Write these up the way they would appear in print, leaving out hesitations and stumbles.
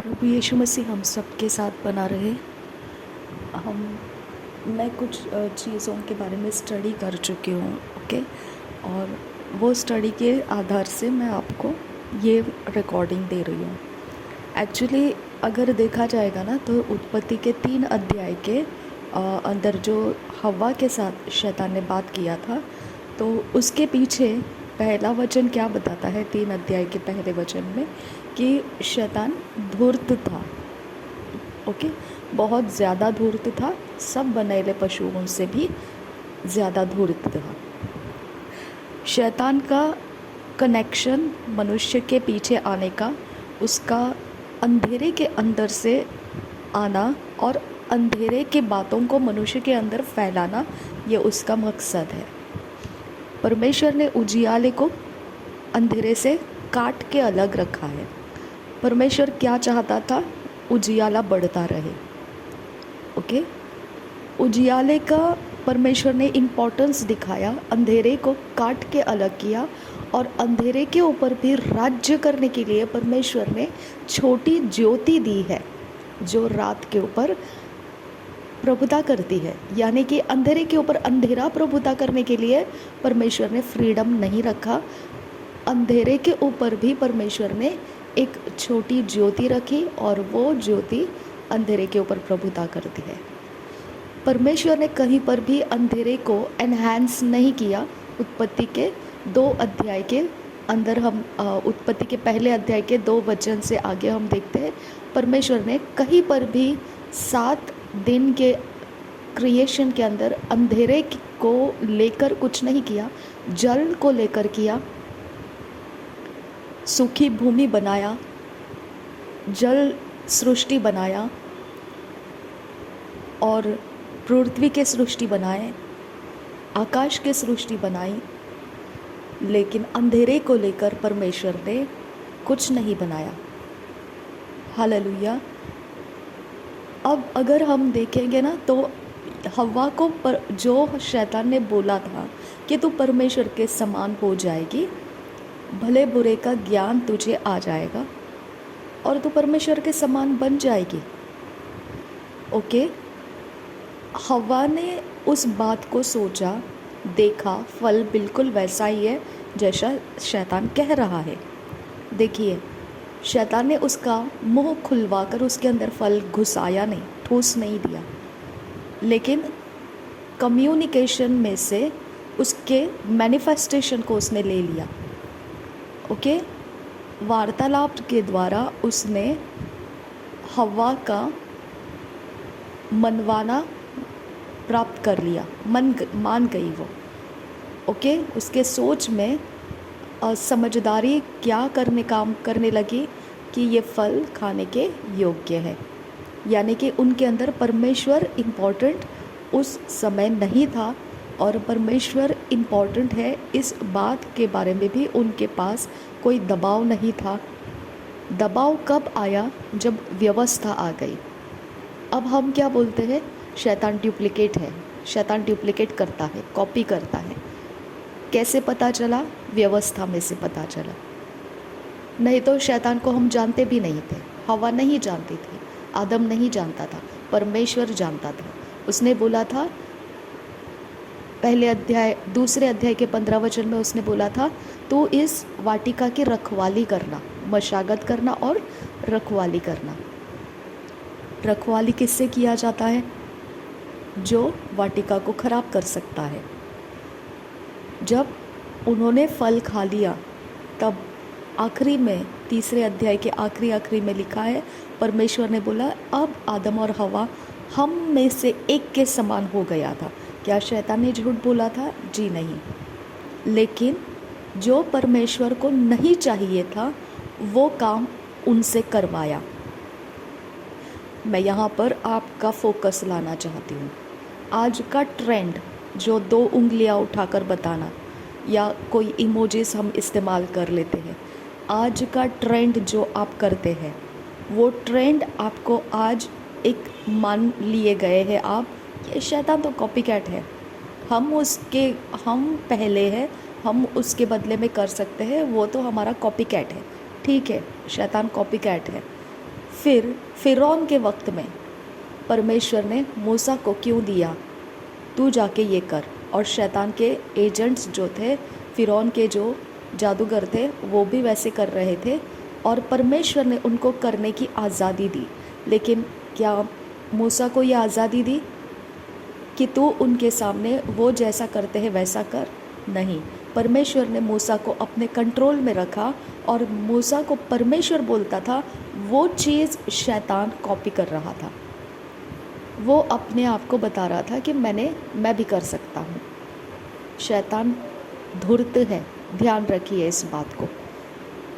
प्रभु यीशु मसीह हम सब के साथ बना रहे। हम मैं कुछ चीज़ों के बारे में स्टडी कर चुकी हूँ, ओके। और वो स्टडी के आधार से मैं आपको ये रिकॉर्डिंग दे रही हूँ। एक्चुअली अगर देखा जाएगा ना, तो उत्पत्ति के 3 अध्याय के अंदर जो हव्वा के साथ शैतान ने बात किया था, तो उसके पीछे पहला वचन क्या बताता है 3 अध्याय के पहले वचन में, कि शैतान धूर्त था, ओके। बहुत ज़्यादा धूर्त था, सब बनेले पशुओं से भी ज़्यादा धूर्त था। शैतान का कनेक्शन मनुष्य के पीछे आने का, उसका अंधेरे के अंदर से आना और अंधेरे के बातों को मनुष्य के अंदर फैलाना, ये उसका मकसद है। परमेश्वर ने उजियाले को अंधेरे से काट के अलग रखा है। परमेश्वर क्या चाहता था? उजियाला बढ़ता रहे, ओके। उजियाले का परमेश्वर ने इम्पोर्टेंस दिखाया, अंधेरे को काट के अलग किया, और अंधेरे के ऊपर भी राज्य करने के लिए परमेश्वर ने छोटी ज्योति दी है, जो रात के ऊपर प्रभुता करती है। यानी कि अंधेरे के ऊपर अंधेरा प्रभुता करने के लिए परमेश्वर ने फ्रीडम नहीं रखा, अंधेरे के ऊपर भी परमेश्वर ने एक छोटी ज्योति रखी, और वो ज्योति अंधेरे के ऊपर प्रभुता करती है। परमेश्वर ने कहीं पर भी अंधेरे को एनहांस नहीं किया। उत्पत्ति के 2 अध्याय के अंदर हम उत्पत्ति के पहले अध्याय के 2 वचन से आगे हम देखते हैं, परमेश्वर ने कहीं पर भी 7 दिन के क्रिएशन के अंदर अंधेरे को लेकर कुछ नहीं किया। जल को लेकर किया, सूखी भूमि बनाया, जल सृष्टि बनाया, और पृथ्वी के सृष्टि बनाए, आकाश के सृष्टि बनाई, लेकिन अंधेरे को लेकर परमेश्वर ने कुछ नहीं बनाया। हालेलुया। अब अगर हम देखेंगे ना, तो हव्वा को जो शैतान ने बोला था कि तू परमेश्वर के समान हो जाएगी, भले बुरे का ज्ञान तुझे आ जाएगा और तू परमेश्वर के समान बन जाएगी, ओके। हव्वा ने उस बात को सोचा, देखा, फल बिल्कुल वैसा ही है जैसा शैतान कह रहा है। देखिए, शैतान ने उसका मुंह खुलवा कर उसके अंदर फल घुसाया नहीं, ठूस नहीं दिया, लेकिन कम्युनिकेशन में से उसके मैनिफेस्टेशन को उसने ले लिया, ओके। वार्तालाप के द्वारा उसने हव्वा का मनवाना प्राप्त कर लिया, मान गई वो, ओके। उसके सोच में समझदारी क्या काम करने लगी कि ये फल खाने के योग्य है। यानी कि उनके अंदर परमेश्वर इम्पोर्टेंट उस समय नहीं था, और परमेश्वर इम्पोर्टेंट है इस बात के बारे में भी उनके पास कोई दबाव नहीं था। दबाव कब आया? जब व्यवस्था आ गई। अब हम क्या बोलते हैं? शैतान डुप्लिकेट है, शैतान डुप्लिकेट करता है, कॉपी करता है। कैसे पता चला? व्यवस्था में से पता चला। नहीं तो शैतान को हम जानते भी नहीं थे, हवा नहीं जानती थी, आदम नहीं जानता था, परमेश्वर जानता था। उसने बोला था दूसरे अध्याय के 15 वचन में उसने बोला था, तू इस वाटिका की रखवाली करना, मशागत करना और रखवाली करना। रखवाली किससे किया जाता है? जो वाटिका को खराब कर सकता है। जब उन्होंने फल खा लिया, तब आखिरी में, तीसरे अध्याय के आखिरी में लिखा है, परमेश्वर ने बोला, अब आदम और हवा हम में से एक के समान हो गया था। क्या शैतान ने झूठ बोला था? जी नहीं। लेकिन जो परमेश्वर को नहीं चाहिए था, वो काम उनसे करवाया। मैं यहाँ पर आपका फोकस लाना चाहती हूँ। आज का ट्रेंड जो 2 उंगलियाँ उठाकर बताना, या कोई इमोजीज हम इस्तेमाल कर लेते हैं, आज का ट्रेंड जो आप करते हैं, वो ट्रेंड आपको आज एक मान लिए गए हैं आप, ये शैतान तो कॉपीकैट है, हम पहले हैं, हम उसके बदले में कर सकते हैं, वो तो हमारा कॉपीकैट है। ठीक है, शैतान कॉपीकैट है। फिर फ़िरौन के वक्त में परमेश्वर ने मूसा को क्यों दिया, तू जाके ये कर। और शैतान के एजेंट्स जो थे, फ़िरौन के जो जादूगर थे, वो भी वैसे कर रहे थे और परमेश्वर ने उनको करने की आज़ादी दी। लेकिन क्या मूसा को ये आज़ादी दी कि तू उनके सामने वो जैसा करते हैं वैसा कर? नहीं, परमेश्वर ने मूसा को अपने कंट्रोल में रखा और मूसा को परमेश्वर बोलता था, वो चीज़ शैतान कॉपी कर रहा था। वो अपने आप को बता रहा था कि मैं भी कर सकता हूँ। शैतान धूर्त है, ध्यान रखिए इस बात को।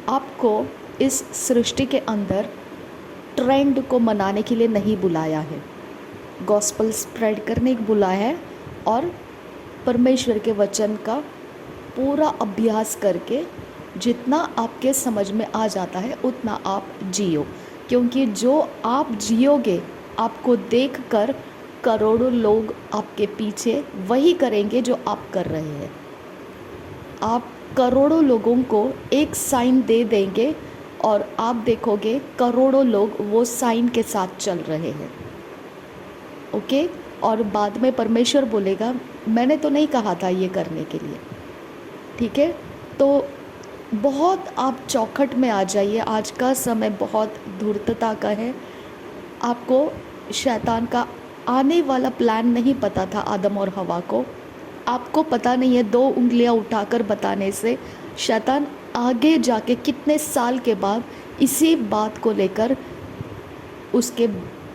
आपको इस सृष्टि के अंदर ट्रेंड को मनाने के लिए नहीं बुलाया है, गॉस्पल स्प्रेड करने के बुलाया है और परमेश्वर के वचन का पूरा अभ्यास करके जितना आपके समझ में आ जाता है उतना आप जियो, क्योंकि जो आप जियोगे आपको देखकर करोड़ों लोग आपके पीछे वही करेंगे जो आप कर रहे हैं। आप करोड़ों लोगों को एक साइन दे देंगे और आप देखोगे करोड़ों लोग वो साइन के साथ चल रहे हैं। ओके, और बाद में परमेश्वर बोलेगा, मैंने तो नहीं कहा था ये करने के लिए। ठीक है, तो बहुत आप चौखट में आ जाइए। आज का समय बहुत धूर्तता का है। आपको शैतान का आने वाला प्लान नहीं पता था आदम और हवा को। आपको पता नहीं है 2 उंगलियां उठाकर बताने से शैतान आगे जाके कितने साल के बाद इसी बात को लेकर उसके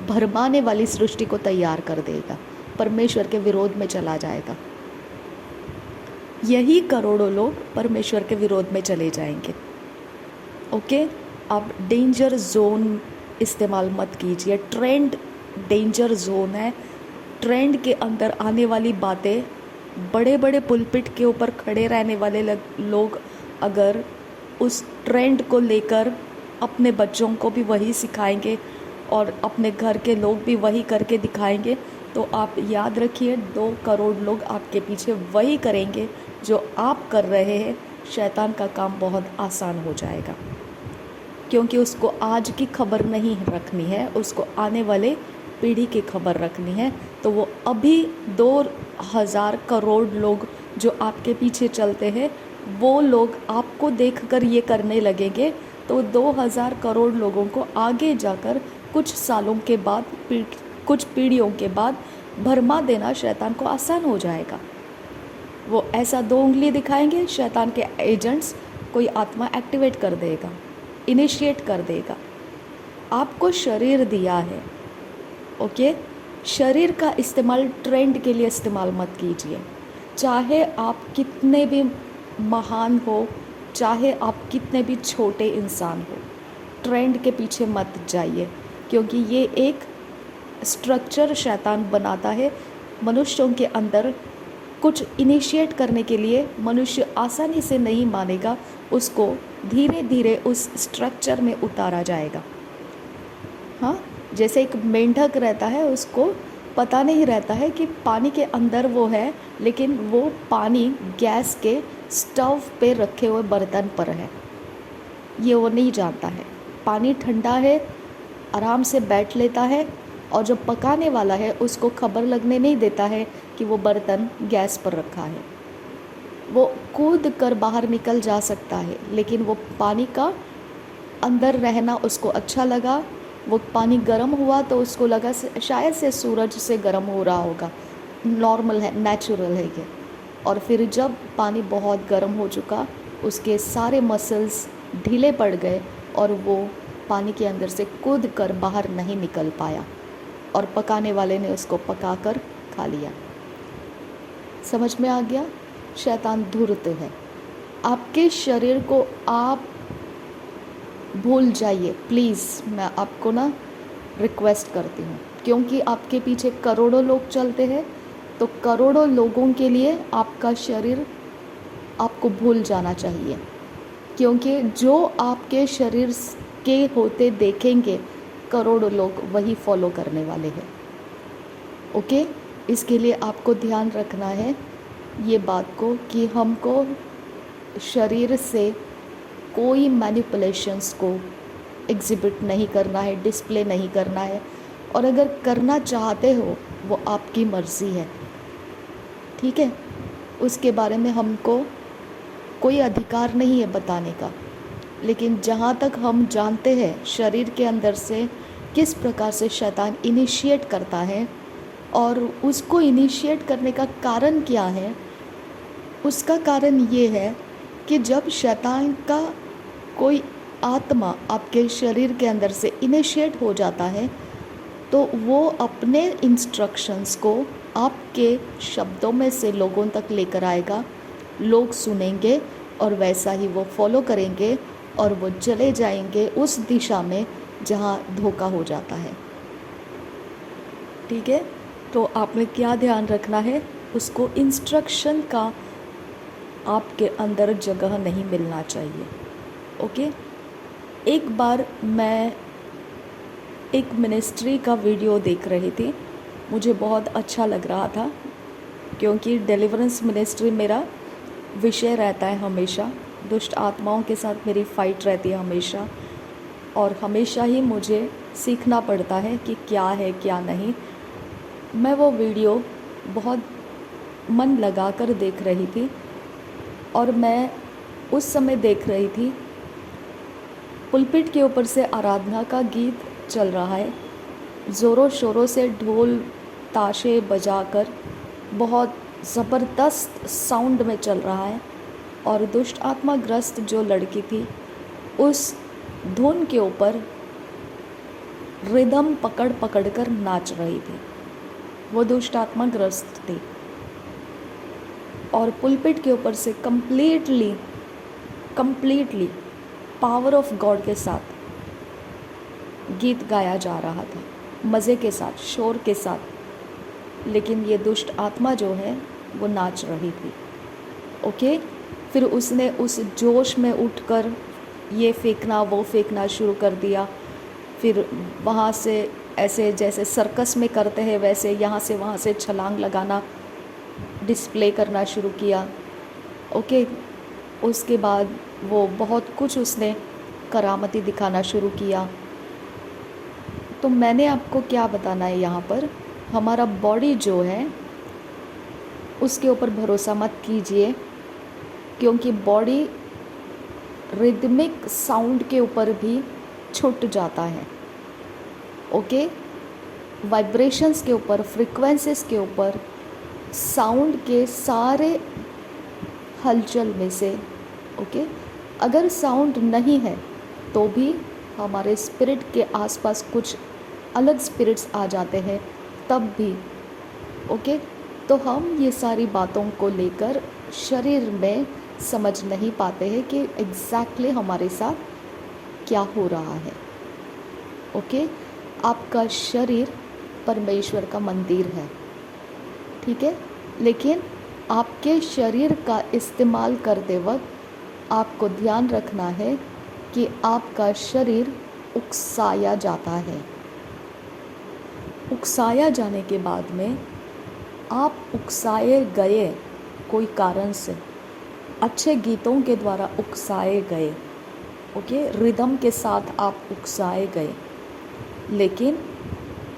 भरमाने वाली सृष्टि को तैयार कर देगा, परमेश्वर के विरोध में चला जाएगा। यही करोड़ों लोग परमेश्वर के विरोध में चले जाएंगे। ओके, आप डेंजर जोन इस्तेमाल मत कीजिए। ट्रेंड डेंजर जोन है। ट्रेंड के अंदर आने वाली बातें, बड़े बड़े पुलपिट के ऊपर खड़े रहने वाले लोग अगर उस ट्रेंड को लेकर अपने बच्चों को भी वही सिखाएंगे और अपने घर के लोग भी वही करके दिखाएंगे, तो आप याद रखिए 2 करोड़ लोग आपके पीछे वही करेंगे जो आप कर रहे हैं। शैतान का काम बहुत आसान हो जाएगा, क्योंकि उसको आज की खबर नहीं रखनी है, उसको आने वाले पीढ़ी की खबर रखनी है। तो वो अभी 2000 करोड़ लोग जो आपके पीछे चलते हैं, वो लोग आपको देखकर ये करने लगेंगे, तो 2000 करोड़ लोगों को आगे जाकर कुछ सालों के बाद, कुछ पीढ़ियों के बाद भरमा देना शैतान को आसान हो जाएगा। वो ऐसा 2 उंगली दिखाएंगे, शैतान के एजेंट्स कोई आत्मा एक्टिवेट कर देगा, इनिशिएट कर देगा। आपको शरीर दिया है, ओके, शरीर का इस्तेमाल ट्रेंड के लिए इस्तेमाल मत कीजिए। चाहे आप कितने भी महान हो, चाहे आप कितने भी छोटे इंसान हो, ट्रेंड के पीछे मत जाइए, क्योंकि ये एक स्ट्रक्चर शैतान बनाता है मनुष्यों के अंदर। कुछ इनिशिएट करने के लिए मनुष्य आसानी से नहीं मानेगा, उसको धीरे धीरे उस स्ट्रक्चर में उतारा जाएगा। हाँ, जैसे एक मेंढक रहता है, उसको पता नहीं रहता है कि पानी के अंदर वो है, लेकिन वो पानी गैस के स्टोव पे रखे हुए बर्तन पर है, ये वो नहीं जानता है। पानी ठंडा है, आराम से बैठ लेता है, और जो पकाने वाला है उसको खबर लगने नहीं देता है कि वो बर्तन गैस पर रखा है। वो कूद कर बाहर निकल जा सकता है, लेकिन वो पानी का अंदर रहना उसको अच्छा लगा। वो पानी गर्म हुआ तो उसको लगा शायद से सूरज से गर्म हो रहा होगा, नॉर्मल है, नेचुरल है ये। और फिर जब पानी बहुत गर्म हो चुका, उसके सारे मसल्स ढीले पड़ गए और वो पानी के अंदर से कूद कर बाहर नहीं निकल पाया, और पकाने वाले ने उसको पकाकर खा लिया। समझ में आ गया? शैतान धूर्त है। आपके शरीर को आप भूल जाइए प्लीज़, मैं आपको ना रिक्वेस्ट करती हूँ, क्योंकि आपके पीछे करोड़ों लोग चलते हैं, तो करोड़ों लोगों के लिए आपका शरीर आपको भूल जाना चाहिए, क्योंकि जो आपके शरीर के होते देखेंगे करोड़ों लोग वही फॉलो करने वाले हैं। ओके, इसके लिए आपको ध्यान रखना है ये बात को कि हमको शरीर से कोई मैनिपुलेशंस को एग्जिबिट नहीं करना है, डिस्प्ले नहीं करना है, और अगर करना चाहते हो वो आपकी मर्ज़ी है, ठीक है। उसके बारे में हमको कोई अधिकार नहीं है बताने का। लेकिन जहाँ तक हम जानते हैं शरीर के अंदर से किस प्रकार से शैतान इनिशिएट करता है और उसको इनिशिएट करने का कारण क्या है, उसका कारण ये है कि जब शैतान का कोई आत्मा आपके शरीर के अंदर से इनिशिएट हो जाता है तो वो अपने इंस्ट्रक्शंस को आपके शब्दों में से लोगों तक लेकर आएगा, लोग सुनेंगे और वैसा ही वो फॉलो करेंगे और वो चले जाएंगे उस दिशा में जहाँ धोखा हो जाता है, ठीक है। तो आपने क्या ध्यान रखना है, उसको इंस्ट्रक्शन का आपके अंदर जगह नहीं मिलना चाहिए, ओके। एक बार मैं एक मिनिस्ट्री का वीडियो देख रही थी, मुझे बहुत अच्छा लग रहा था क्योंकि डिलीवरेंस मिनिस्ट्री मेरा विषय रहता है हमेशा। दुष्ट आत्माओं के साथ मेरी फ़ाइट रहती है हमेशा, और हमेशा ही मुझे सीखना पड़ता है कि क्या है क्या नहीं। मैं वो वीडियो बहुत मन लगाकर देख रही थी और मैं उस समय देख रही थी पुलपिट के ऊपर से आराधना का गीत चल रहा है, ज़ोरों शोरों से ढोल ताशे बजाकर बहुत ज़बरदस्त साउंड में चल रहा है, और दुष्ट आत्मा ग्रस्त जो लड़की थी उस धुन के ऊपर रिदम पकड़ पकड़ कर नाच रही थी। वो दुष्ट आत्मा ग्रस्त थी और पुलपिट के ऊपर से कम्प्लीटली पावर ऑफ गॉड के साथ गीत गाया जा रहा था, मज़े के साथ, शोर के साथ, लेकिन ये दुष्ट आत्मा जो है वो नाच रही थी, ओके। फिर उसने उस जोश में उठकर ये फेंकना वो फेंकना शुरू कर दिया। फिर वहाँ से ऐसे जैसे सर्कस में करते हैं वैसे यहाँ से वहाँ से छलांग लगाना, डिस्प्ले करना शुरू किया, ओके। उसके बाद वो बहुत कुछ उसने करामती दिखाना शुरू किया। तो मैंने आपको क्या बताना है यहाँ पर, हमारा बॉडी जो है उसके ऊपर भरोसा मत कीजिए, क्योंकि बॉडी रिदमिक साउंड के ऊपर भी छूट जाता है, ओके। वाइब्रेशंस के ऊपर, फ्रीक्वेंसीज के ऊपर, साउंड के सारे हलचल में से, ओके। अगर साउंड नहीं है तो भी हमारे स्पिरिट के आसपास कुछ अलग स्पिरिट्स आ जाते हैं तब भी, ओके। तो हम ये सारी बातों को लेकर शरीर में समझ नहीं पाते हैं कि एग्जैक्टली हमारे साथ क्या हो रहा है, ओके। आपका शरीर परमेश्वर का मंदिर है, ठीक है, लेकिन आपके शरीर का इस्तेमाल करते वक्त आपको ध्यान रखना है कि आपका शरीर उकसाया जाता है। उकसाया जाने के बाद में आप उकसाए गए कोई कारण से, अच्छे गीतों के द्वारा उकसाए गए, ओके, रिदम के साथ आप उकसाए गए, लेकिन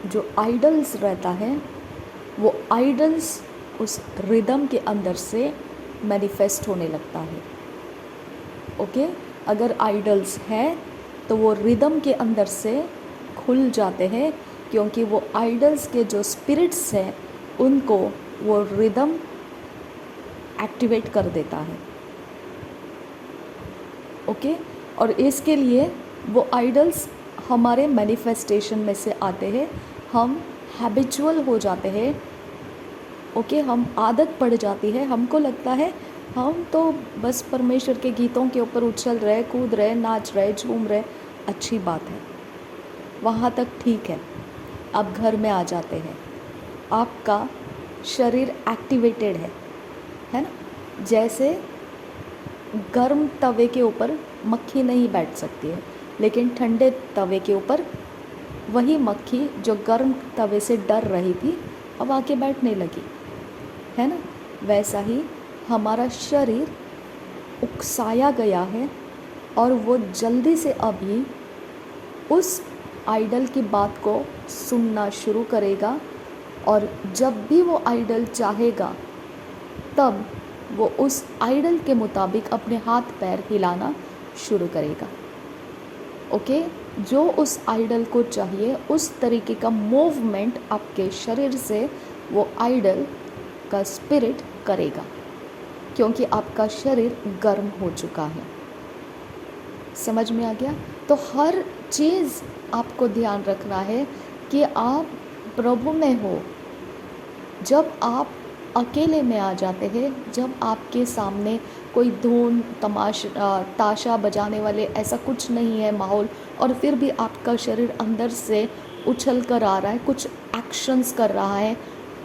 जो आइडल्स रहता है वो आइडल्स उस रिदम के अंदर से मैनिफेस्ट होने लगता है, ओके। अगर आइडल्स है तो वो रिदम के अंदर से खुल जाते हैं, क्योंकि वो आइडल्स के जो स्पिरिट्स हैं उनको वो रिदम एक्टिवेट कर देता है, ओके। और इसके लिए वो आइडल्स हमारे मैनिफेस्टेशन में से आते हैं, हम हैबिचुअल हो जाते हैं, ओके। हम आदत पड़ जाती है, हमको लगता है हम तो बस परमेश्वर के गीतों के ऊपर उछल रहे, कूद रहे, नाच रहे, झूम रहे, अच्छी बात है, वहाँ तक ठीक है। आप घर में आ जाते हैं, आपका शरीर एक्टिवेटेड है ना। जैसे गर्म तवे के ऊपर मक्खी नहीं बैठ सकती है, लेकिन ठंडे तवे के ऊपर वही मक्खी जो गर्म तवे से डर रही थी अब आके बैठने लगी, है ना। वैसा ही हमारा शरीर उकसाया गया है और वो जल्दी से अभी उस आइडल की बात को सुनना शुरू करेगा, और जब भी वो आइडल चाहेगा तब वो उस आइडल के मुताबिक अपने हाथ पैर हिलाना शुरू करेगा। ओके, जो उस आइडल को चाहिए उस तरीके का मूवमेंट आपके शरीर से वो आइडल का स्पिरिट करेगा, क्योंकि आपका शरीर गर्म हो चुका है। समझ में आ गया? तो हर चीज़ आपको ध्यान रखना है कि आप प्रभु में हो। जब आप अकेले में आ जाते हैं, जब आपके सामने कोई धुन ताशा बजाने वाले ऐसा कुछ नहीं है माहौल, और फिर भी आपका शरीर अंदर से उछल कर आ रहा है, कुछ एक्शंस कर रहा है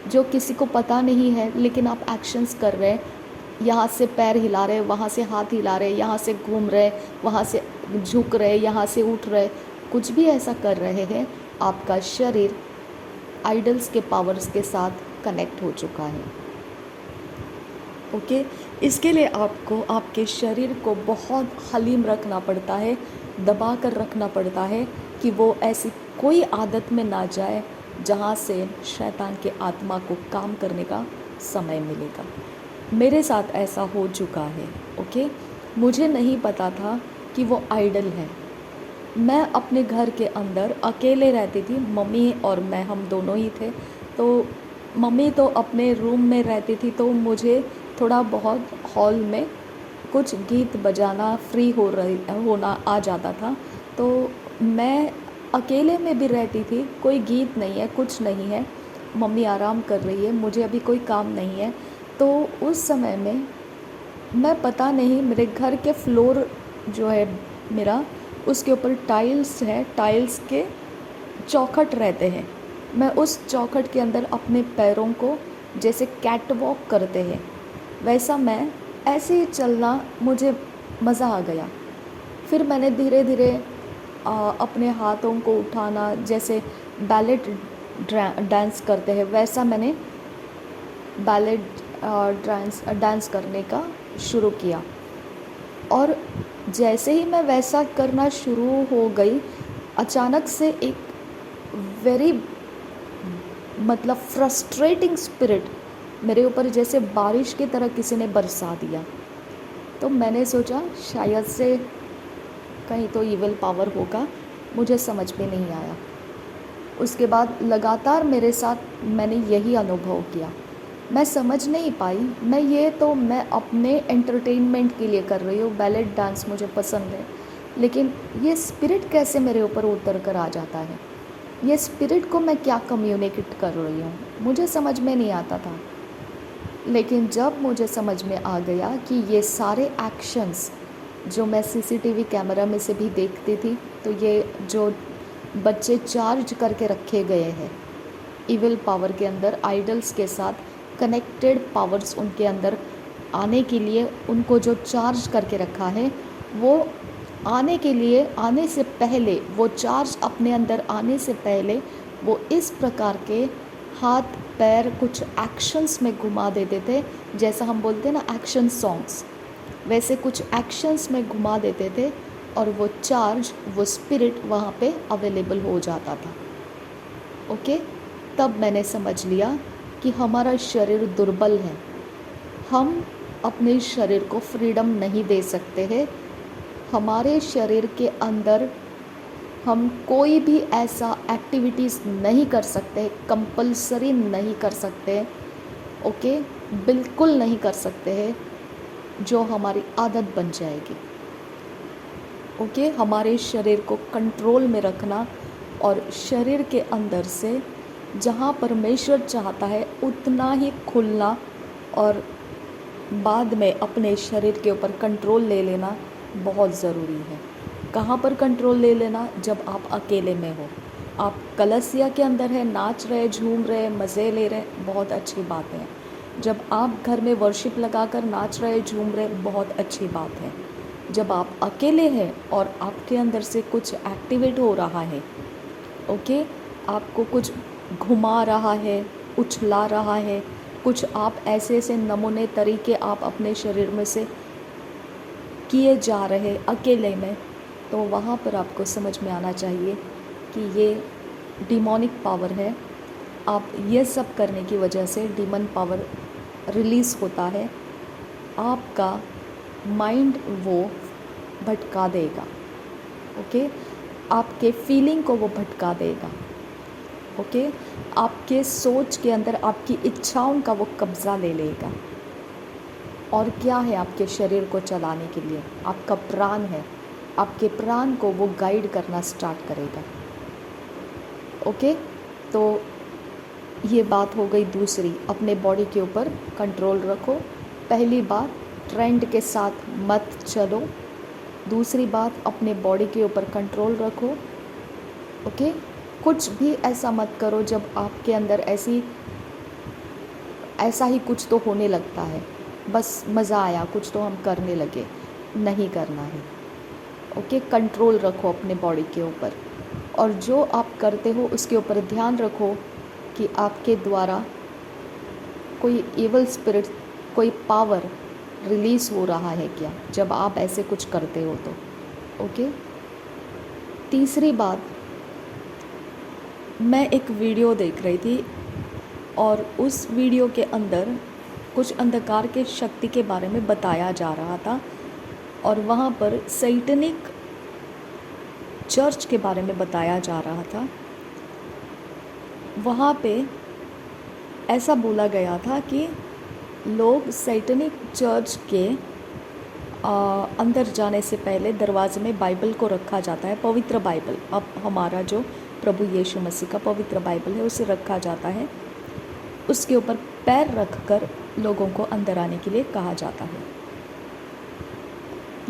जो किसी को पता नहीं है, लेकिन आप एक्शंस कर रहे हैं, यहाँ से पैर हिला रहे, वहाँ से हाथ हिला रहे, यहाँ से घूम रहे, वहाँ से झुक रहे, यहाँ से उठ रहे, कुछ भी ऐसा कर रहे हैं, आपका शरीर आइडल्स के पावर्स के साथ कनेक्ट हो चुका है। ओके, इसके लिए आपको आपके शरीर को बहुत हलीम रखना पड़ता है, दबा कर रखना पड़ता है कि वो ऐसी कोई आदत में ना जाए जहाँ से शैतान के आत्मा को काम करने का समय मिलेगा। मेरे साथ ऐसा हो चुका है। ओके, मुझे नहीं पता था कि वो आइडल है। मैं अपने घर के अंदर अकेले रहती थी, मम्मी और मैं हम दोनों ही थे। तो मम्मी तो अपने रूम में रहती थी, तो मुझे थोड़ा बहुत हॉल में कुछ गीत बजाना फ्री होना आ जाता था। तो मैं अकेले में भी रहती थी, कोई गीत नहीं है, कुछ नहीं है, मम्मी आराम कर रही है, मुझे अभी कोई काम नहीं है। तो उस समय में मैं पता नहीं, मेरे घर के फ्लोर जो है मेरा, उसके ऊपर टाइल्स है, टाइल्स के चौखट रहते हैं। मैं उस चौखट के अंदर अपने पैरों को जैसे कैट वॉक करते हैं वैसा मैं ऐसे ही चलना, मुझे मज़ा आ गया। फिर मैंने धीरे धीरे अपने हाथों को उठाना, जैसे बैलेट डांस करते हैं वैसा मैंने बैलेट डांस करने का शुरू किया। और जैसे ही मैं वैसा करना शुरू हो गई, अचानक से एक वेरी फ्रस्ट्रेटिंग स्पिरिट मेरे ऊपर जैसे बारिश की तरह किसी ने बरसा दिया। तो मैंने सोचा शायद से कहीं तो इविल पावर होगा, मुझे समझ में नहीं आया। उसके बाद लगातार मेरे साथ मैंने यही अनुभव किया। मैं समझ नहीं पाई, मैं अपने एंटरटेनमेंट के लिए कर रही हूँ, बैलेट डांस मुझे पसंद है, लेकिन ये स्पिरिट कैसे मेरे ऊपर उतर कर आ जाता है, ये स्पिरिट को मैं क्या कम्युनिकेट कर रही हूँ, मुझे समझ में नहीं आता था। लेकिन जब मुझे समझ में आ गया कि ये सारे एक्शंस जो मैं सीसीटीवी कैमरा में से भी देखती थी, तो ये जो बच्चे चार्ज करके रखे गए हैं इविल पावर के अंदर, आइडल्स के साथ कनेक्टेड पावर्स उनके अंदर आने के लिए उनको जो चार्ज करके रखा है, वो आने के लिए, आने से पहले, वो चार्ज अपने अंदर आने से पहले वो इस प्रकार के हाथ पैर कुछ एक्शंस में घुमा देते थे, जैसा हम बोलते हैं ना एक्शन सॉन्ग्स, वैसे कुछ एक्शंस में घुमा देते थे, और वो चार्ज, वो स्पिरिट वहाँ पे अवेलेबल हो जाता था। ओके, तब मैंने समझ लिया कि हमारा शरीर दुर्बल है, हम अपने शरीर को फ्रीडम नहीं दे सकते हैं। हमारे शरीर के अंदर हम कोई भी ऐसा एक्टिविटीज़ नहीं कर सकते, कंपल्सरी नहीं कर सकते, ओके, बिल्कुल नहीं कर सकते हैं जो हमारी आदत बन जाएगी। ओके, हमारे शरीर को कंट्रोल में रखना और शरीर के अंदर से जहाँ परमेश्वर चाहता है उतना ही खुलना, और बाद में अपने शरीर के ऊपर कंट्रोल ले लेना बहुत ज़रूरी है। कहाँ पर कंट्रोल ले लेना? जब आप अकेले में हो, आप कलसिया के अंदर है, नाच रहे, झूम रहे, मज़े ले रहे, बहुत अच्छी बात है। जब आप घर में वर्शिप लगाकर नाच रहे, झूम रहे, बहुत अच्छी बात है। जब आप अकेले हैं और आपके अंदर से कुछ एक्टिवेट हो रहा है, ओके, आपको कुछ घुमा रहा है, उछला रहा है, कुछ आप ऐसे ऐसे नमूने तरीके आप अपने शरीर में से किए जा रहे अकेले में, तो वहाँ पर आपको समझ में आना चाहिए कि ये डिमोनिक पावर है। आप ये सब करने की वजह से डीमन पावर रिलीज़ होता है, आपका माइंड वो भटका देगा। ओके, आपके फीलिंग को वो भटका देगा। ओके, आपके सोच के अंदर आपकी इच्छाओं का वो कब्ज़ा ले लेगा। और क्या है आपके शरीर को चलाने के लिए? आपका प्राण है। आपके प्राण को वो गाइड करना स्टार्ट करेगा। ओके, तो ये बात हो गई दूसरी, अपने बॉडी के ऊपर कंट्रोल रखो। पहली बात, ट्रेंड के साथ मत चलो। दूसरी बात, अपने बॉडी के ऊपर कंट्रोल रखो। ओके, कुछ भी ऐसा मत करो जब आपके अंदर ऐसा ही कुछ तो होने लगता है, बस मज़ा आया कुछ तो हम करने लगे, नहीं करना है। ओके, कंट्रोल रखो अपने बॉडी के ऊपर, और जो आप करते हो उसके ऊपर ध्यान रखो कि आपके द्वारा कोई इवल स्पिरिट, कोई पावर रिलीज़ हो रहा है क्या जब आप ऐसे कुछ करते हो तो। ओके, तीसरी बात, मैं एक वीडियो देख रही थी और उस वीडियो के अंदर कुछ अंधकार के शक्ति के बारे में बताया जा रहा था, और वहाँ पर सैटनिक चर्च के बारे में बताया जा रहा था। वहाँ पे ऐसा बोला गया था कि लोग सैटनिक चर्च के अंदर जाने से पहले दरवाजे में बाइबल को रखा जाता है, पवित्र बाइबल। अब हमारा जो प्रभु यीशु मसीह का पवित्र बाइबल है उसे रखा जाता है, उसके ऊपर पैर रखकर लोगों को अंदर आने के लिए कहा जाता है।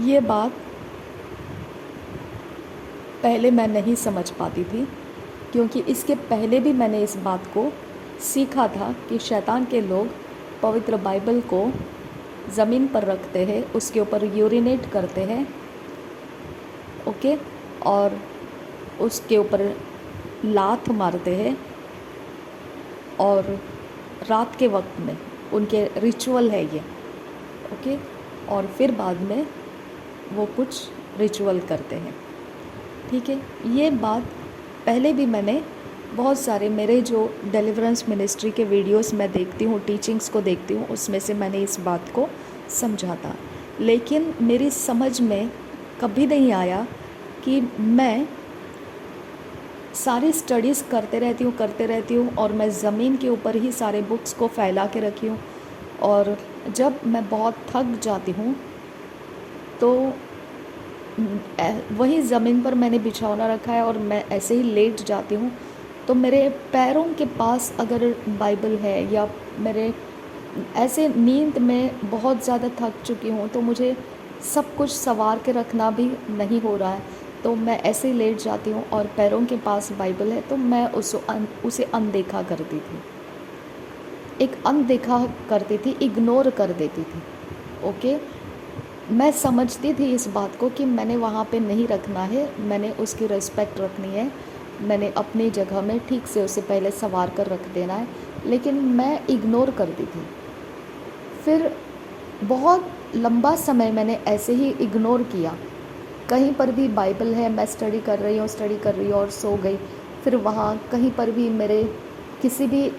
ये बात पहले मैं नहीं समझ पाती थी, क्योंकि इसके पहले भी मैंने इस बात को सीखा था कि शैतान के लोग पवित्र बाइबल को ज़मीन पर रखते हैं, उसके ऊपर यूरिनेट करते हैं। ओके, और उसके ऊपर लात मारते हैं, और रात के वक्त में उनके रिचुअल है ये। ओके, और फिर बाद में वो कुछ रिचुअल करते हैं। ठीक है, ये बात पहले भी मैंने बहुत सारे मेरे जो डिलीवरेंस मिनिस्ट्री के वीडियोस मैं देखती हूँ, टीचिंग्स को देखती हूँ, उसमें से मैंने इस बात को समझा था। लेकिन मेरी समझ में कभी नहीं आया कि मैं सारी स्टडीज़ करते रहती हूँ और मैं ज़मीन के ऊपर ही सारे बुक्स को फैला के रखी हूँ, और जब मैं बहुत थक जाती हूँ तो वही ज़मीन पर मैंने बिछौना रखा है और मैं ऐसे ही लेट जाती हूँ, तो मेरे पैरों के पास अगर बाइबल है, या मेरे ऐसे नींद में बहुत ज़्यादा थक चुकी हूँ तो मुझे सब कुछ संवार के रखना भी नहीं हो रहा है, तो मैं ऐसे ही लेट जाती हूँ और पैरों के पास बाइबल है तो मैं उसे अनदेखा करती थी, अनदेखा करती थी, इग्नोर कर देती थी। ओके, मैं समझती थी इस बात को कि मैंने वहाँ पे नहीं रखना है, मैंने उसकी रिस्पेक्ट रखनी है, मैंने अपनी जगह में ठीक से उसे पहले संवार कर रख देना है, लेकिन मैं इग्नोर करती थी। फिर बहुत लंबा समय मैंने ऐसे ही इग्नोर किया। कहीं पर भी बाइबल है, मैं स्टडी कर रही हूँ और सो गई। फिर वहाँ कहीं पर भी मेरे किसी भी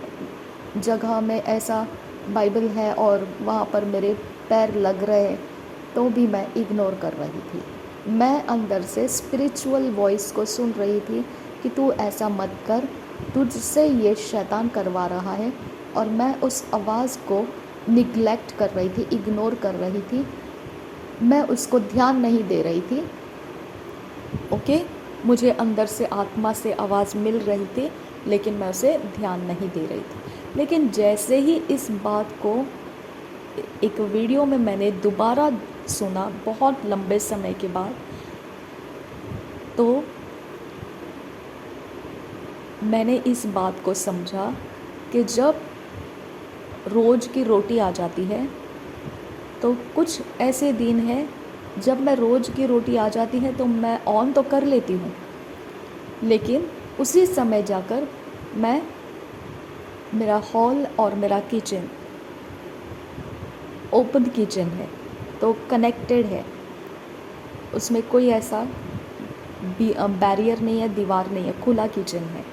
जगह में ऐसा बाइबल है और वहाँ पर मेरे पैर लग रहे हैं तो भी मैं इग्नोर कर रही थी। मैं अंदर से स्पिरिचुअल वॉइस को सुन रही थी कि तू ऐसा मत कर, तुझसे ये शैतान करवा रहा है, और मैं उस आवाज़ को निगलेक्ट कर रही थी, इग्नोर कर रही थी, मैं उसको ध्यान नहीं दे रही थी। ओके, मुझे अंदर से आत्मा से आवाज़ मिल रही थी लेकिन मैं उसे ध्यान नहीं दे रही थी। लेकिन जैसे ही इस बात को एक वीडियो में मैंने दोबारा सुना बहुत लंबे समय के बाद, तो मैंने इस बात को समझा कि जब रोज़ की रोटी आ जाती है तो कुछ ऐसे दिन हैं जब मैं रोज़ की रोटी आ जाती है तो मैं ऑन तो कर लेती हूँ, लेकिन उसी समय जाकर मैं मेरा हॉल और मेरा किचन ओपन किचन है तो कनेक्टेड है, उसमें कोई ऐसा बैरियर नहीं है, दीवार नहीं है, खुला किचन है।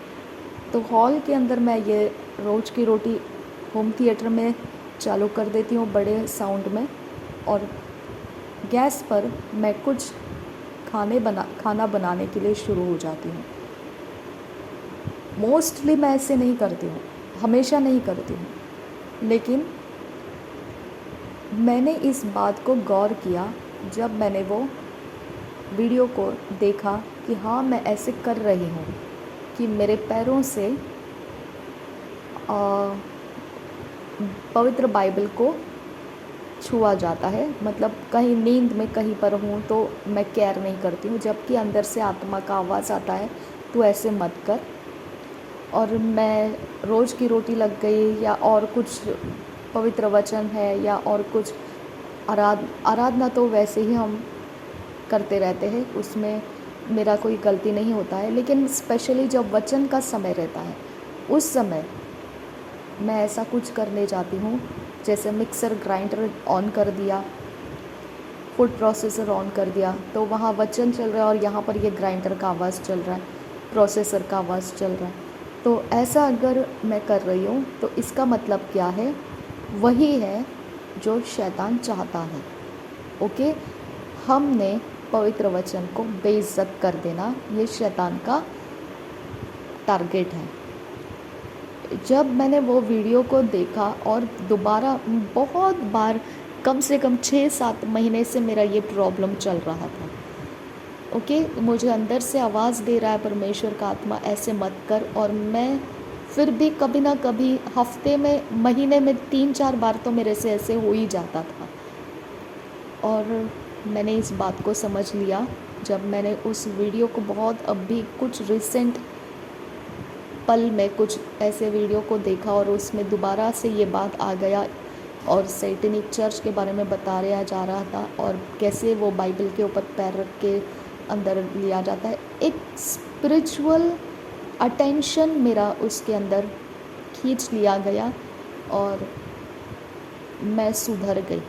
तो हॉल के अंदर मैं ये रोज़ की रोटी होम थिएटर में चालू कर देती हूँ बड़े साउंड में, और गैस पर मैं कुछ खाना बनाने के लिए शुरू हो जाती हूँ। मोस्टली मैं ऐसे नहीं करती हूँ, हमेशा नहीं करती हूँ, लेकिन मैंने इस बात को गौर किया जब मैंने वो वीडियो को देखा कि हाँ, मैं ऐसे कर रही हूँ कि मेरे पैरों से पवित्र बाइबल को छुआ जाता है। मतलब कहीं नींद में कहीं पर हूँ तो मैं केयर नहीं करती हूँ, जबकि अंदर से आत्मा का आवाज़ आता है तू ऐसे मत कर। और मैं रोज़ की रोटी लग गई या और कुछ पवित्र वचन है या और कुछ आराधना तो वैसे ही हम करते रहते हैं, उसमें मेरा कोई गलती नहीं होता है, लेकिन स्पेशली जब वचन का समय रहता है उस समय मैं ऐसा कुछ करने जाती हूँ। जैसे मिक्सर ग्राइंडर ऑन कर दिया, फूड प्रोसेसर ऑन कर दिया, तो वहाँ वचन चल रहा है और यहाँ पर ये ग्राइंडर का आवाज़ चल रहा है, प्रोसेसर का आवाज़ चल रहा है। तो ऐसा अगर मैं कर रही हूँ तो इसका मतलब क्या है? वही है जो शैतान चाहता है। ओके, हमने पवित्र वचन को बेइज्जत कर देना, ये शैतान का टारगेट है। जब मैंने वो वीडियो को देखा और दोबारा बहुत बार, कम से कम 6-7 महीने से मेरा ये प्रॉब्लम चल रहा था। ओके, मुझे अंदर से आवाज़ दे रहा है परमेश्वर का आत्मा ऐसे मत कर, और मैं फिर भी कभी ना कभी हफ्ते में, महीने में 3-4 बार तो मेरे से ऐसे हो ही जाता था। और मैंने इस बात को समझ लिया जब मैंने उस वीडियो को बहुत अभी कुछ रिसेंट पल में कुछ ऐसे वीडियो को देखा और उसमें दोबारा से ये बात आ गया और सैटेनिक चर्च के बारे में बताया जा रहा था और कैसे वो बाइबल के ऊपर पैर रख के अंदर लिया जाता है। एक स्पिरिचुअल अटेंशन मेरा उसके अंदर खींच लिया गया और मैं सुधर गई।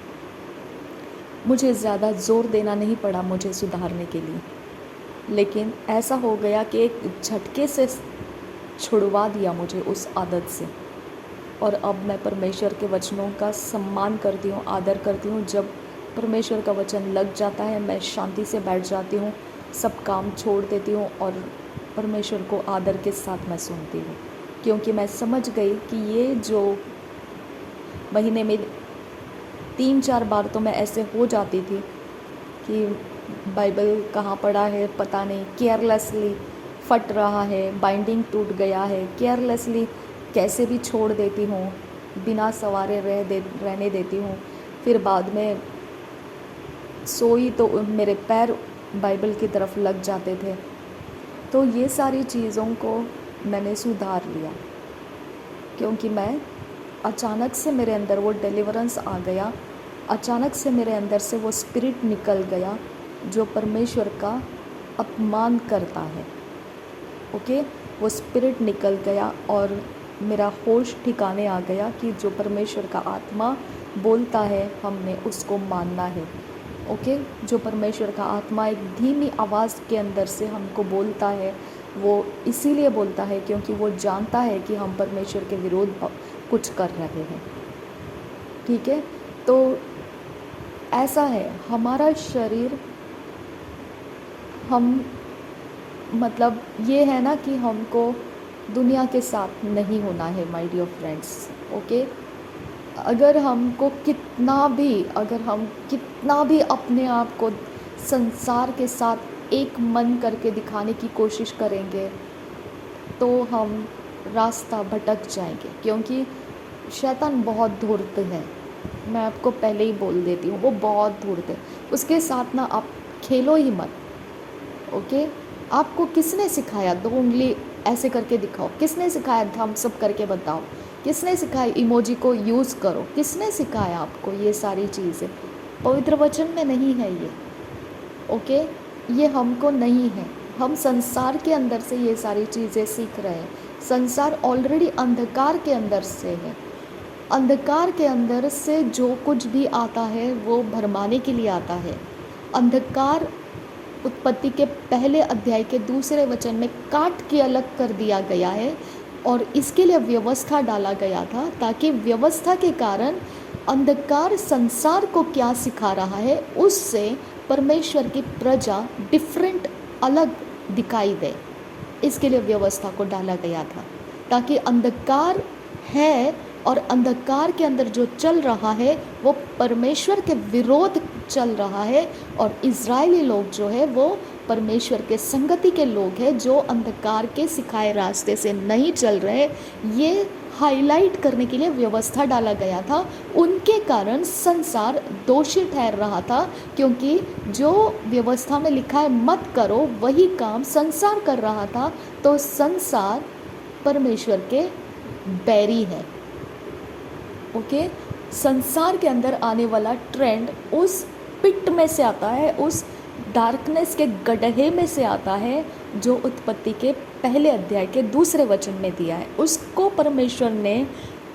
मुझे ज़्यादा ज़ोर देना नहीं पड़ा मुझे सुधारने के लिए, लेकिन ऐसा हो गया कि एक झटके से छुड़वा दिया मुझे उस आदत से। और अब मैं परमेश्वर के वचनों का सम्मान करती हूँ, आदर करती हूँ। जब परमेश्वर का वचन लग जाता है मैं शांति से बैठ जाती हूँ, सब काम छोड़ देती हूँ और परमेश्वर को आदर के साथ मैं सुनती हूँ, क्योंकि मैं समझ गई कि ये जो महीने में 3-4 बार तो मैं ऐसे हो जाती थी कि बाइबल कहाँ पड़ा है पता नहीं, केयरलेसली फट रहा है, बाइंडिंग टूट गया है, केयरलेसली कैसे भी छोड़ देती हूँ, बिना सवारे रहने देती हूँ। फिर बाद में सोई तो मेरे पैर बाइबल की तरफ लग जाते थे। तो ये सारी चीज़ों को मैंने सुधार लिया, क्योंकि मैं अचानक से मेरे अंदर वो डिलीवरेंस आ गया, अचानक से मेरे अंदर से वो स्पिरिट निकल गया जो परमेश्वर का अपमान करता है। ओके, वो स्पिरिट निकल गया और मेरा होश ठिकाने आ गया कि जो परमेश्वर का आत्मा बोलता है हमने उसको मानना है। ओके, जो परमेश्वर का आत्मा एक धीमी आवाज़ के अंदर से हमको बोलता है, वो इसीलिए बोलता है क्योंकि वो जानता है कि हम परमेश्वर के विरोध कुछ कर रहे हैं। ठीक है, तो ऐसा है हमारा शरीर, हम मतलब ये है ना कि हमको दुनिया के साथ नहीं होना है माय डियर फ्रेंड्स। ओके, अगर हम कितना भी अपने आप को संसार के साथ एक मन करके दिखाने की कोशिश करेंगे तो हम रास्ता भटक जाएंगे, क्योंकि शैतान बहुत धूर्त है। मैं आपको पहले ही बोल देती हूँ, वो बहुत धूर्त है। उसके साथ ना आप खेलो ही मत। ओके, आपको किसने सिखाया 2 उंगली ऐसे करके दिखाओ? किसने सिखाया थम्स अप करके बताओ? किसने सिखाया इमोजी को यूज़ करो? किसने सिखाया आपको ये सारी चीज़ें? पवित्र वचन में नहीं है ये। ओके, ये हमको नहीं है, हम संसार के अंदर से ये सारी चीज़ें सीख रहे हैं। संसार ऑलरेडी अंधकार के अंदर से है। अंधकार के अंदर से जो कुछ भी आता है वो भरमाने के लिए आता है। अंधकार उत्पत्ति के पहले अध्याय के दूसरे वचन में काट के अलग कर दिया गया है और इसके लिए व्यवस्था डाला गया था, ताकि व्यवस्था के कारण अंधकार संसार को क्या सिखा रहा है उससे परमेश्वर की प्रजा डिफरेंट, अलग दिखाई दे। इसके लिए व्यवस्था को डाला गया था, ताकि अंधकार है और अंधकार के अंदर जो चल रहा है वो परमेश्वर के विरोध चल रहा है, और इज़राइली लोग जो है वो परमेश्वर के संगति के लोग हैं जो अंधकार के सिखाए रास्ते से नहीं चल रहे। ये हाईलाइट करने के लिए व्यवस्था डाला गया था। उनके कारण संसार दोषी ठहर रहा था, क्योंकि जो व्यवस्था में लिखा है मत करो वही काम संसार कर रहा था, तो संसार परमेश्वर के बैरी है। ओके, संसार के अंदर आने वाला ट्रेंड उस पिट में से आता है, उस डार्कनेस के गड्ढे में से आता है जो उत्पत्ति के पहले अध्याय के दूसरे वचन में दिया है। उसको परमेश्वर ने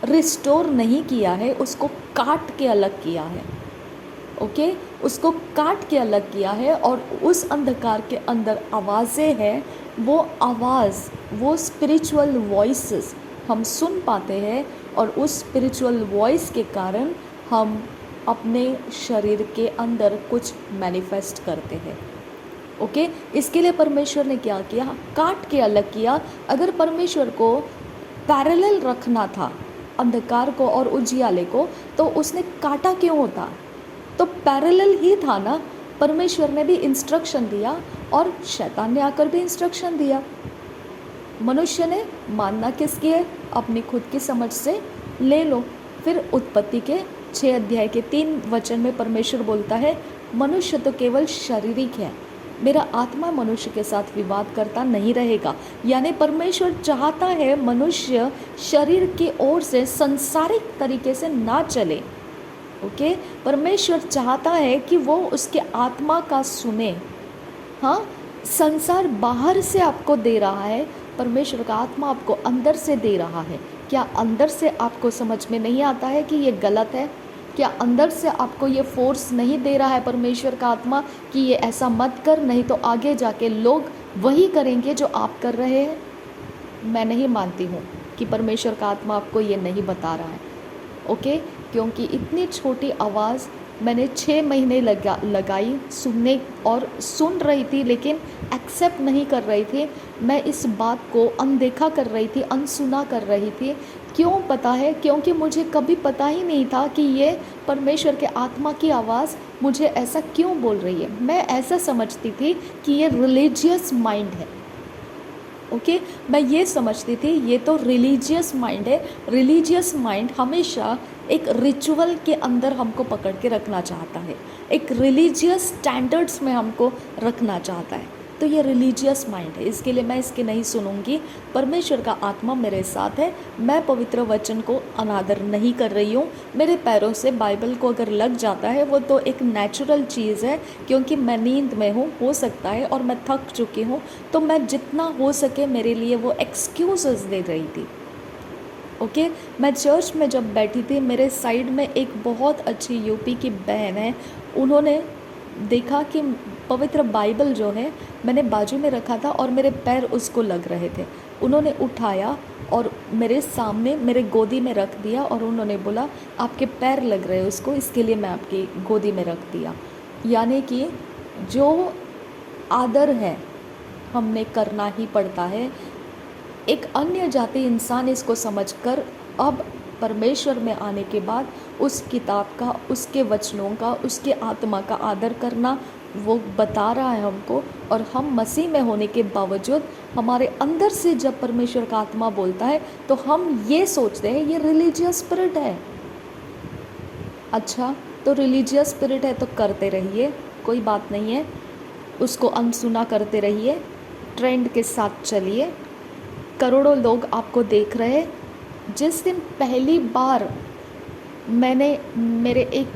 रिस्टोर नहीं किया है, उसको काट के अलग किया है। ओके, उसको काट के अलग किया है, और उस अंधकार के अंदर आवाज़ें हैं, वो आवाज़, वो स्पिरिचुअल वॉइसेस हम सुन पाते हैं, और उस स्पिरिचुअल वॉइस के कारण हम अपने शरीर के अंदर कुछ मैनिफेस्ट करते हैं। ओके, इसके लिए परमेश्वर ने क्या किया? काट के अलग किया। अगर परमेश्वर को पैरेलल रखना था अंधकार को और उजियाले को, तो उसने काटा क्यों होता? तो पैरेलल ही था ना। परमेश्वर ने भी इंस्ट्रक्शन दिया और शैतान ने आकर भी इंस्ट्रक्शन दिया। मनुष्य ने मानना किसकी है? अपनी खुद की समझ से ले लो। फिर उत्पत्ति के 6 अध्याय के 3 वचन में परमेश्वर बोलता है, मनुष्य तो केवल शारीरिक है, मेरा आत्मा मनुष्य के साथ विवाद करता नहीं रहेगा। यानी परमेश्वर चाहता है मनुष्य शरीर की ओर से संसारिक तरीके से ना चले। ओके, परमेश्वर चाहता है कि वो उसके आत्मा का सुने। हाँ, संसार बाहर से आपको दे रहा है, परमेश्वर का आत्मा आपको अंदर से दे रहा है। क्या अंदर से आपको समझ में नहीं आता है कि ये गलत है? क्या अंदर से आपको ये फोर्स नहीं दे रहा है परमेश्वर का आत्मा कि ये ऐसा मत कर, नहीं तो आगे जाके लोग वही करेंगे जो आप कर रहे हैं? मैं नहीं मानती हूँ कि परमेश्वर का आत्मा आपको ये नहीं बता रहा है। ओके, क्योंकि इतनी छोटी आवाज़ मैंने 6 महीने लगाई सुनने, और सुन रही थी लेकिन एक्सेप्ट नहीं कर रही थी। मैं इस बात को अनदेखा कर रही थी, अनसुना कर रही थी। क्यों पता है? क्योंकि मुझे कभी पता ही नहीं था कि ये परमेश्वर के आत्मा की आवाज़ मुझे ऐसा क्यों बोल रही है। मैं ऐसा समझती थी कि ये रिलीजियस माइंड है। ओके, मैं ये समझती थी ये तो रिलीजियस माइंड है। रिलीजियस माइंड हमेशा एक रिचुअल के अंदर हमको पकड़ के रखना चाहता है, एक रिलीजियस स्टैंडर्ड्स में हमको रखना चाहता है। तो ये रिलीजियस माइंड है, इसके लिए मैं इसकी नहीं सुनूंगी। परमेश्वर का आत्मा मेरे साथ है, मैं पवित्र वचन को अनादर नहीं कर रही हूँ। मेरे पैरों से बाइबल को अगर लग जाता है वो तो एक नेचुरल चीज़ है, क्योंकि मैं नींद में हूँ, हो सकता है, और मैं थक चुकी हूँ, तो मैं जितना हो सके मेरे लिए वो एक्सक्यूज़ दे रही थी। ओके, मैं चर्च में जब बैठी थी, मेरे साइड में एक बहुत अच्छी यूपी की बहन है। उन्होंने देखा कि पवित्र बाइबल जो है मैंने बाजू में रखा था और मेरे पैर उसको लग रहे थे। उन्होंने उठाया और मेरे सामने मेरे गोदी में रख दिया, और उन्होंने बोला आपके पैर लग रहे हैं उसको, इसके लिए मैं आपकी गोदी में रख दिया। यानी कि जो आदर है हमने करना ही पड़ता है। एक अन्य जाति इंसान इसको समझकर अब परमेश्वर में आने के बाद उस किताब का, उसके वचनों का, उसके आत्मा का आदर करना वो बता रहा है हमको। और हम मसीह में होने के बावजूद हमारे अंदर से जब परमेश्वर का आत्मा बोलता है तो हम ये सोचते हैं ये रिलीजियस स्पिरिट है। अच्छा, तो रिलीजियस स्पिरिट है तो करते रहिए, कोई बात नहीं है, उसको अनसुना करते रहिए, ट्रेंड के साथ चलिए। करोड़ों लोग आपको देख रहे हैं। जिस दिन पहली बार मैंने मेरे एक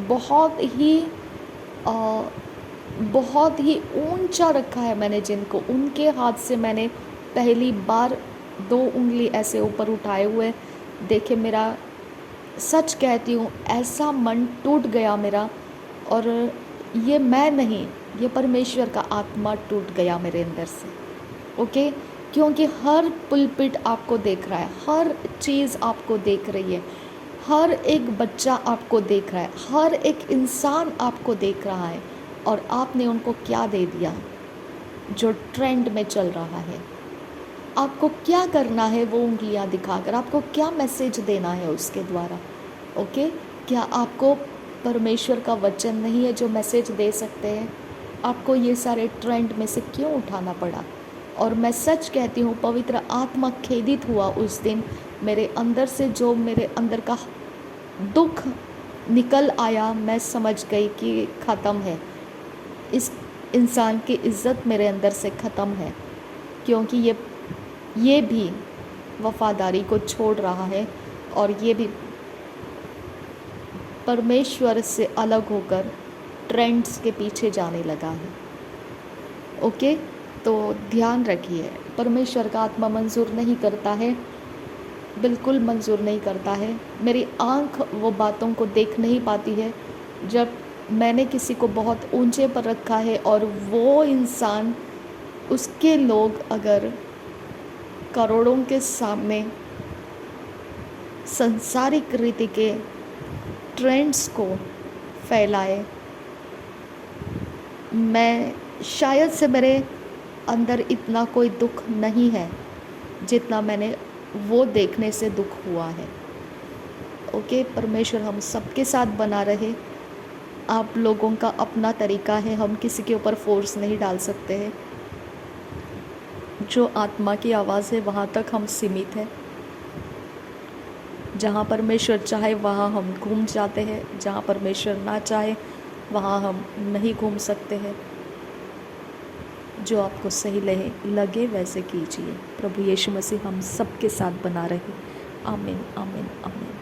बहुत ही ऊंचा रखा है मैंने, जिनको उनके हाथ से मैंने पहली बार 2 उंगली ऐसे ऊपर उठाए हुए देखे, मेरा सच कहती हूँ ऐसा मन टूट गया मेरा। और ये मैं नहीं, ये परमेश्वर का आत्मा टूट गया मेरे अंदर से। ओके, क्योंकि हर पुलपिट आपको देख रहा है, हर चीज़ आपको देख रही है, हर एक बच्चा आपको देख रहा है, हर एक इंसान आपको देख रहा है, और आपने उनको क्या दे दिया जो ट्रेंड में चल रहा है। आपको क्या करना है वो उंगलियां दिखाकर, आपको क्या मैसेज देना है उसके द्वारा। ओके, क्या आपको परमेश्वर का वचन नहीं है जो मैसेज दे सकते हैं? आपको ये सारे ट्रेंड में से क्यों उठाना पड़ा? और मैं सच कहती हूँ, पवित्र आत्मा खेदित हुआ उस दिन। मेरे अंदर से जो मेरे अंदर का दुख निकल आया, मैं समझ गई कि ख़त्म है, इस इंसान की इज़्ज़त मेरे अंदर से ख़त्म है, क्योंकि ये भी वफ़ादारी को छोड़ रहा है, और ये भी परमेश्वर से अलग होकर ट्रेंड्स के पीछे जाने लगा है। ओके, तो ध्यान रखिए, परमेश्वर का आत्मा मंजूर नहीं करता है, बिल्कुल मंजूर नहीं करता है। मेरी आँख वो बातों को देख नहीं पाती है जब मैंने किसी को बहुत ऊंचे पर रखा है और वो इंसान, उसके लोग अगर करोड़ों के सामने संसारिक रीति के ट्रेंड्स को फैलाए, मैं शायद से मेरे अंदर इतना कोई दुख नहीं है जितना मैंने वो देखने से दुख हुआ है। ओके, परमेश्वर हम सबके साथ बना रहे। आप लोगों का अपना तरीका है, हम किसी के ऊपर फोर्स नहीं डाल सकते हैं। जो आत्मा की आवाज़ है वहाँ तक हम सीमित हैं। जहाँ परमेश्वर चाहे वहाँ हम घूम जाते हैं, जहाँ परमेश्वर ना चाहे वहाँ हम नहीं घूम सकते हैं। जो आपको सही लगे वैसे कीजिए। प्रभु यीशु मसीह हम सबके साथ बना रहे। आमीन, आमीन, आमीन।